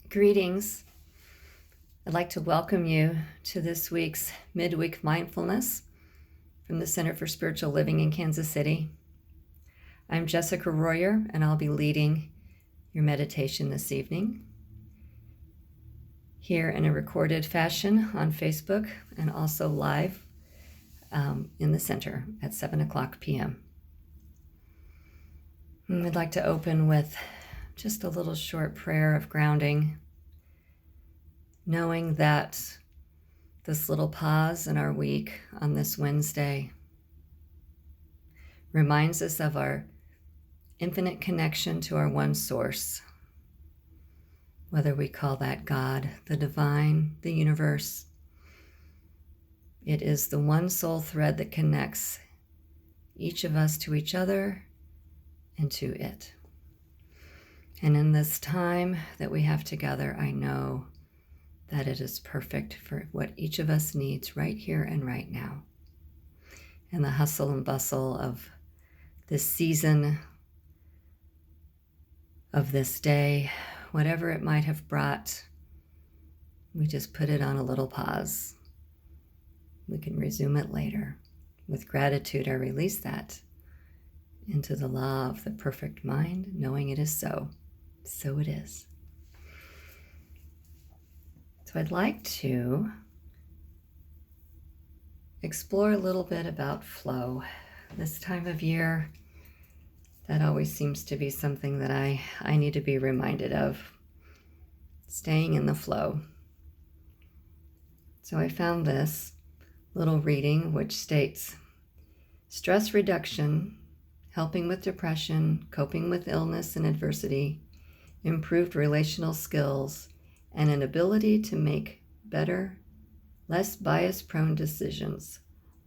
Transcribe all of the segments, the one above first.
Greetings. I'd like to welcome you to this week's Midweek Mindfulness from the Center for Spiritual Living in Kansas City. I'm Jessica Royer, and I'll be leading your meditation this evening here in a recorded fashion on Facebook and also live in the center at 7:00 p.m. And I'd like to open with just a little short prayer of grounding, knowing that this little pause in our week on this Wednesday reminds us of our infinite connection to our one source, whether we call that God, the divine, the universe. It is the one soul thread that connects each of us to each other and to it. And in this time that we have together, I know that it is perfect for what each of us needs right here and right now. And the hustle and bustle of this season, of this day, whatever it might have brought, we just put it on a little pause. We can resume it later. With gratitude, I release that into the law of the perfect mind, knowing it is so. So it is. So I'd like to explore a little bit about flow. This time of year, that always seems to be something that I need to be reminded of, staying in the flow. So I found this little reading which states, stress reduction, helping with depression, coping with illness and adversity, improved relational skills, and an ability to make better, less bias-prone decisions.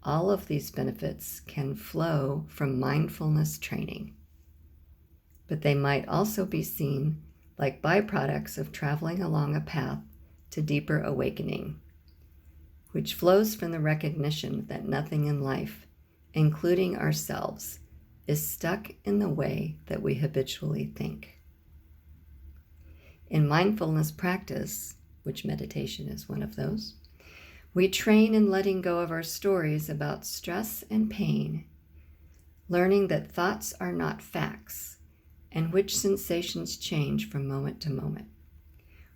All of these benefits can flow from mindfulness training, but they might also be seen like byproducts of traveling along a path to deeper awakening, which flows from the recognition that nothing in life, including ourselves, is stuck in the way that we habitually think. In mindfulness practice, which meditation is one of those, we train in letting go of our stories about stress and pain, learning that thoughts are not facts, and which sensations change from moment to moment.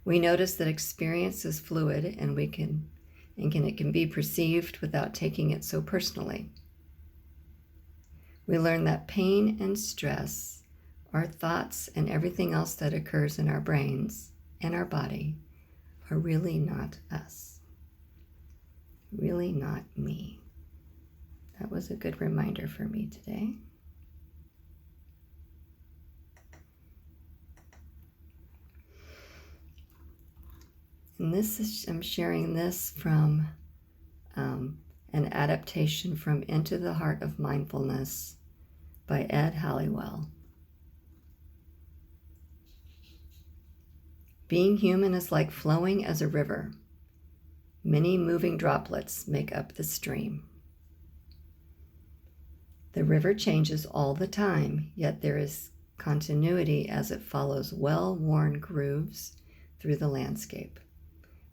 We notice that experience is fluid and it can be perceived without taking it so personally. We learn that pain and stress, our thoughts, and everything else that occurs in our brains and our body are really not us. Really not me. That was a good reminder for me today. And I'm sharing this from an adaptation from Into the Heart of Mindfulness by Ed Halliwell. Being human is like flowing as a river. Many moving droplets make up the stream. The river changes all the time, yet there is continuity as it follows well-worn grooves through the landscape.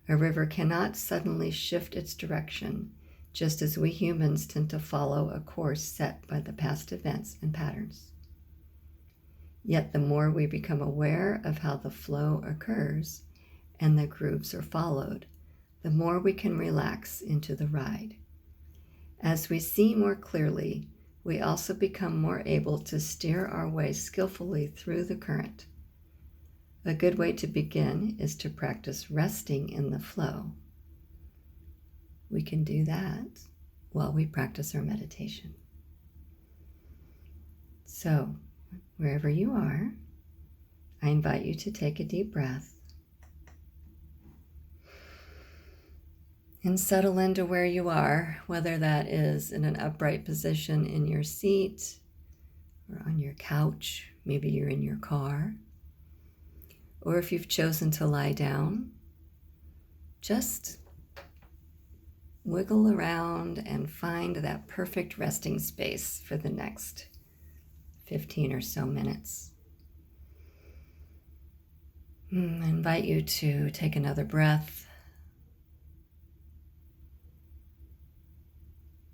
A river cannot suddenly shift its direction, just as we humans tend to follow a course set by the past events and patterns. Yet the more we become aware of how the flow occurs and the grooves are followed, the more we can relax into the ride. As we see more clearly, we also become more able to steer our way skillfully through the current. A good way to begin is to practice resting in the flow. We can do that while we practice our meditation. So, wherever you are, I invite you to take a deep breath and settle into where you are, whether that is in an upright position in your seat or on your couch, maybe you're in your car, or if you've chosen to lie down, just wiggle around and find that perfect resting space for the next 15 or so minutes. I invite you to take another breath.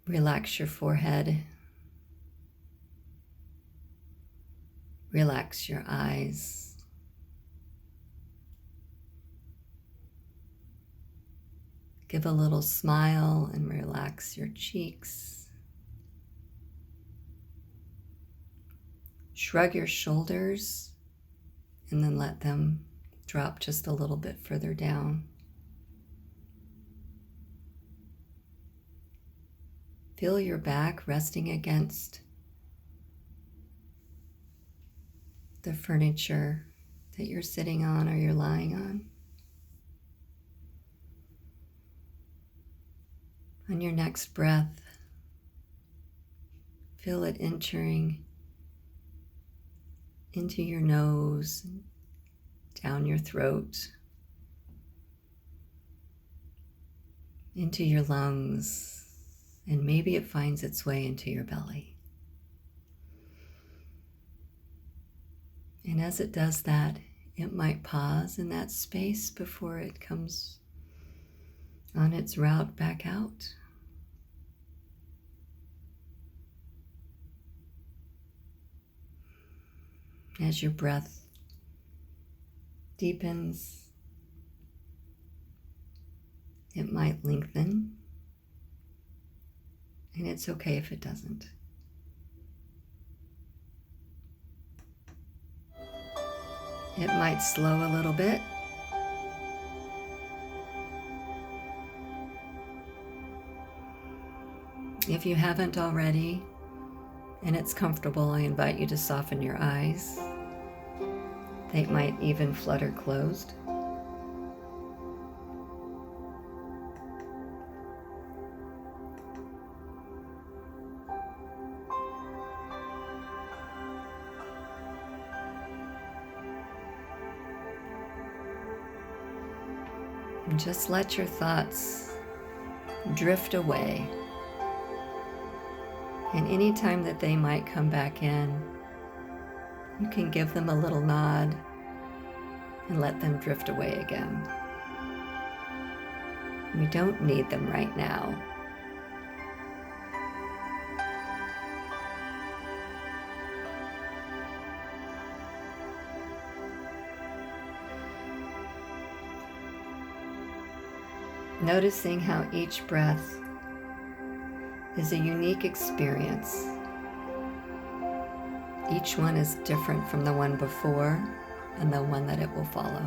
Relax your forehead. Relax your eyes. Give a little smile and relax your cheeks. Shrug your shoulders and then let them drop just a little bit further down. Feel your back resting against the furniture that you're sitting on or you're lying on. On your next breath, feel it entering into your nose, down your throat, into your lungs, and maybe it finds its way into your belly. And as it does that, it might pause in that space before it comes on its route back out. As your breath deepens, it might lengthen, and it's okay if it doesn't. It might slow a little bit. If you haven't already, and it's comfortable, I invite you to soften your eyes. They might even flutter closed. And just let your thoughts drift away. And any time that they might come back in, you can give them a little nod and let them drift away again. We don't need them right now. Noticing how each breath is a unique experience. Each one is different from the one before and the one that it will follow.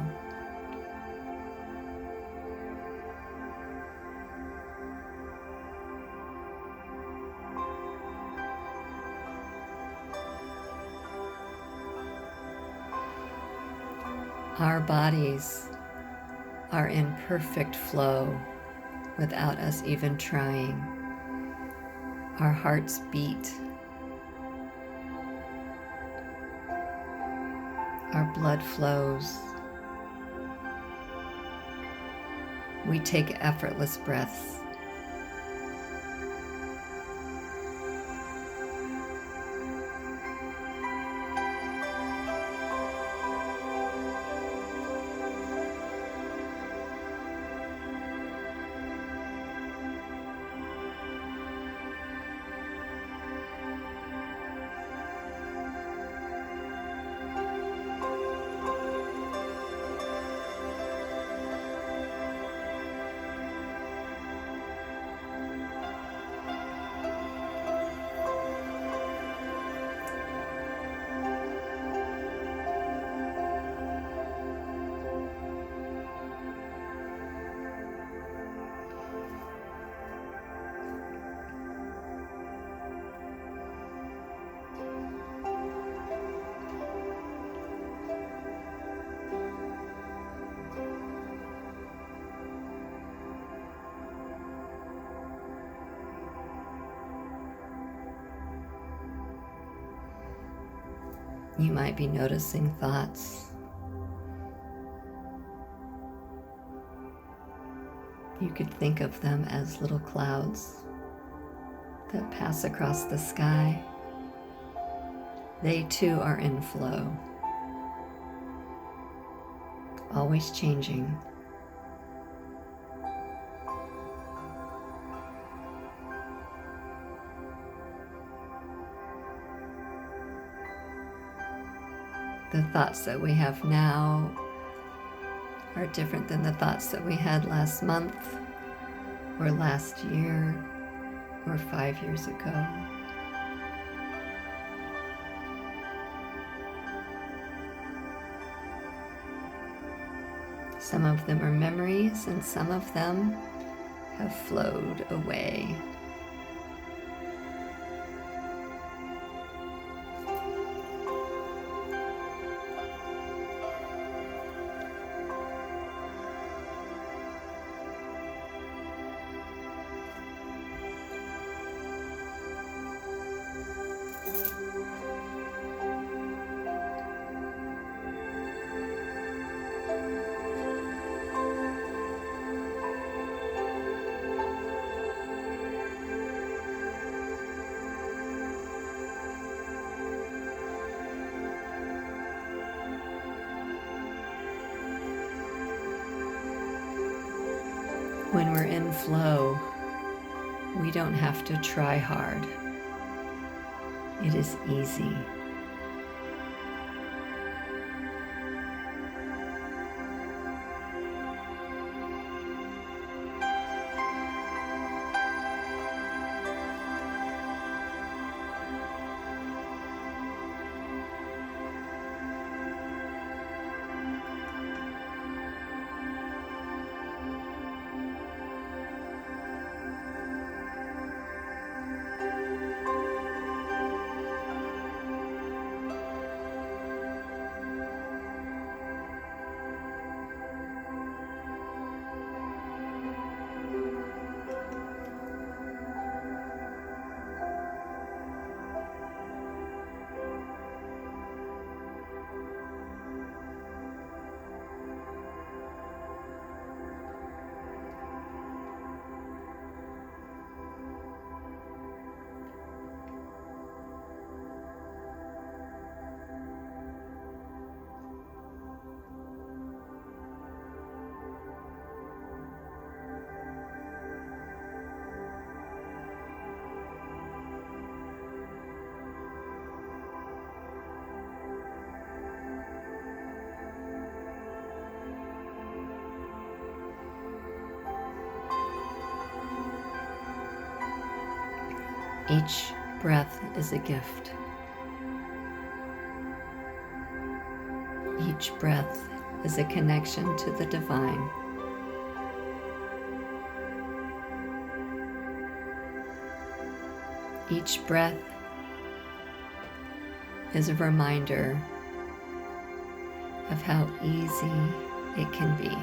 Our bodies are in perfect flow without us even trying. Our hearts beat. Our blood flows. We take effortless breaths. You might be noticing thoughts. You could think of them as little clouds that pass across the sky. They too are in flow. always changing. The thoughts that we have now are different than the thoughts that we had last month, or last year, or 5 years ago. Some of them are memories, and some of them have flowed away. When we're in flow, we don't have to try hard. It is easy. Each breath is a gift. Each breath is a connection to the divine. Each breath is a reminder of how easy it can be.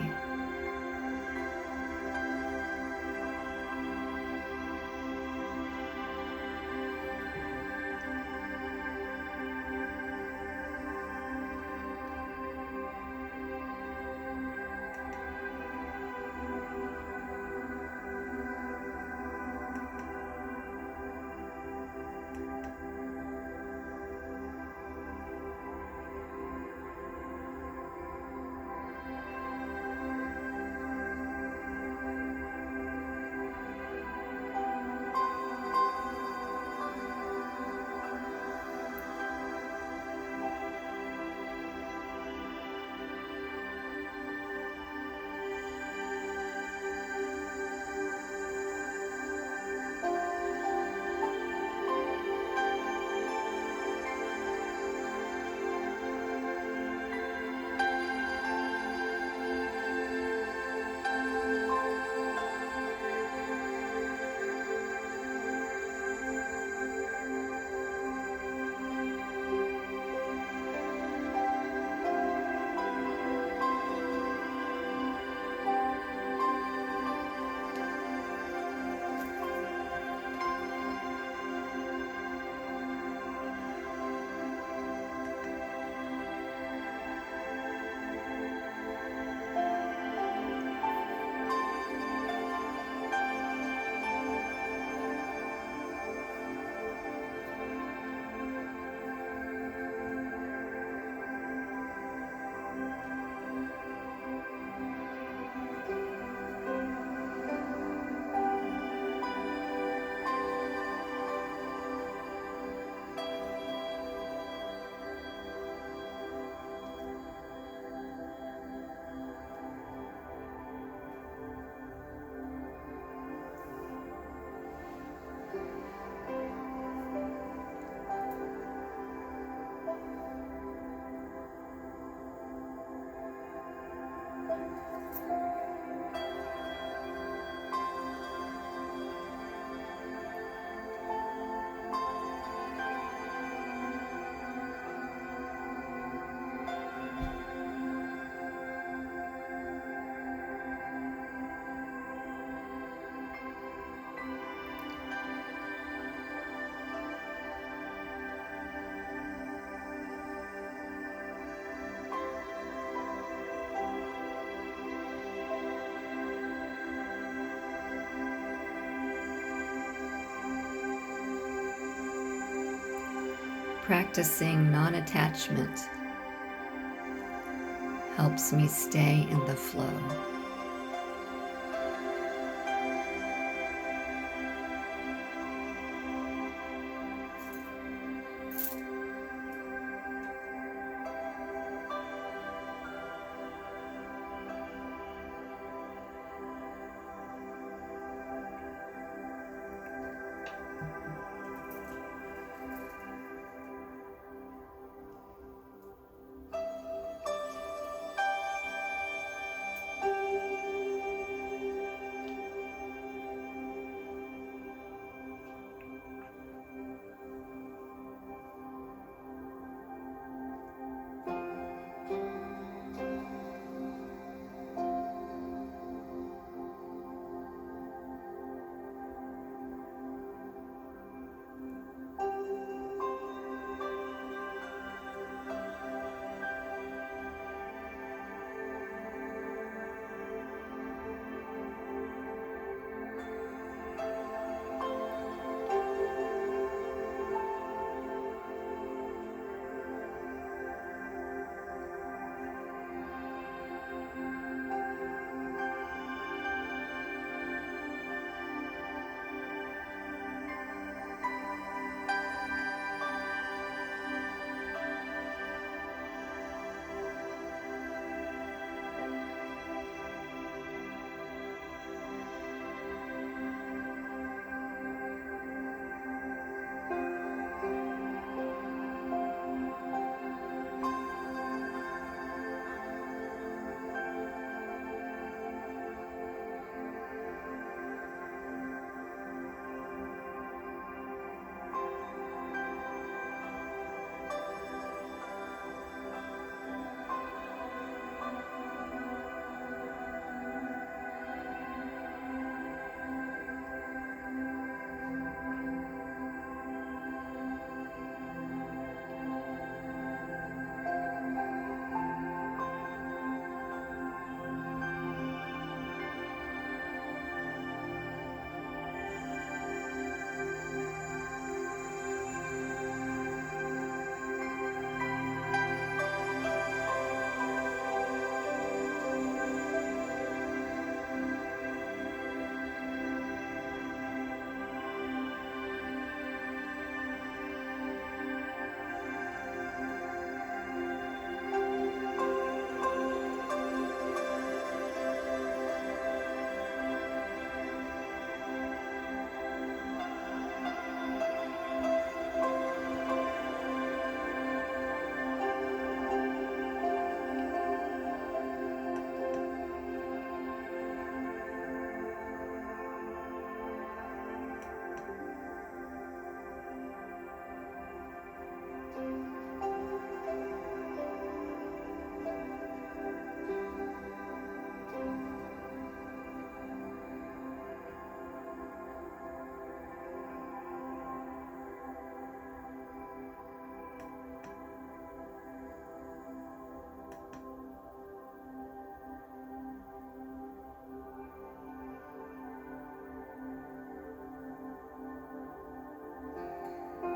Practicing non-attachment helps me stay in the flow.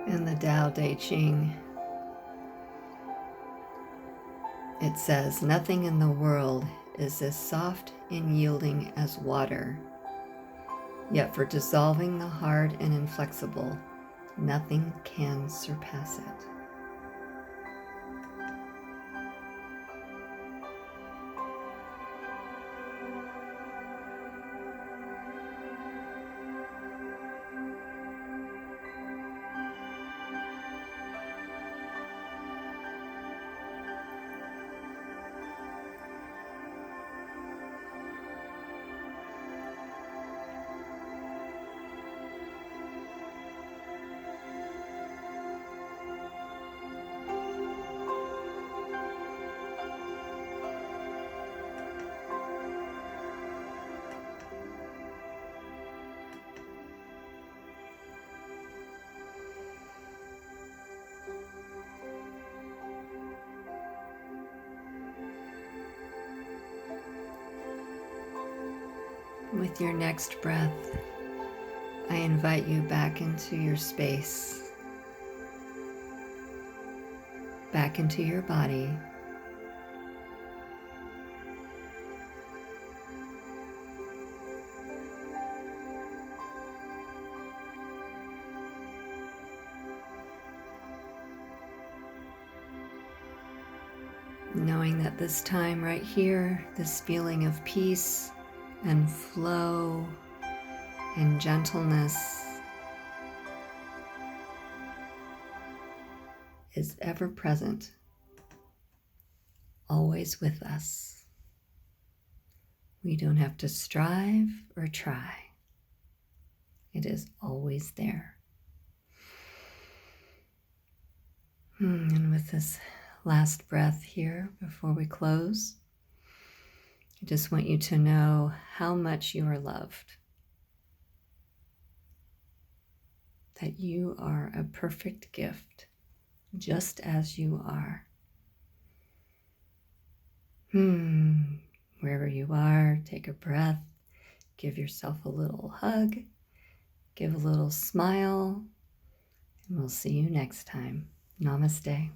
In the Tao Te Ching, it says, "Nothing in the world is as soft and yielding as water, yet for dissolving the hard and inflexible, nothing can surpass it." With your next breath, I invite you back into your space, back into your body. Knowing that this time right here, this feeling of peace and flow and gentleness is ever present, always with us. We don't have to strive or try. It is always there. And with this last breath here before we close, I just want you to know how much you are loved. That you are a perfect gift, just as you are. Wherever you are, take a breath, give yourself a little hug, give a little smile, and we'll see you next time. Namaste.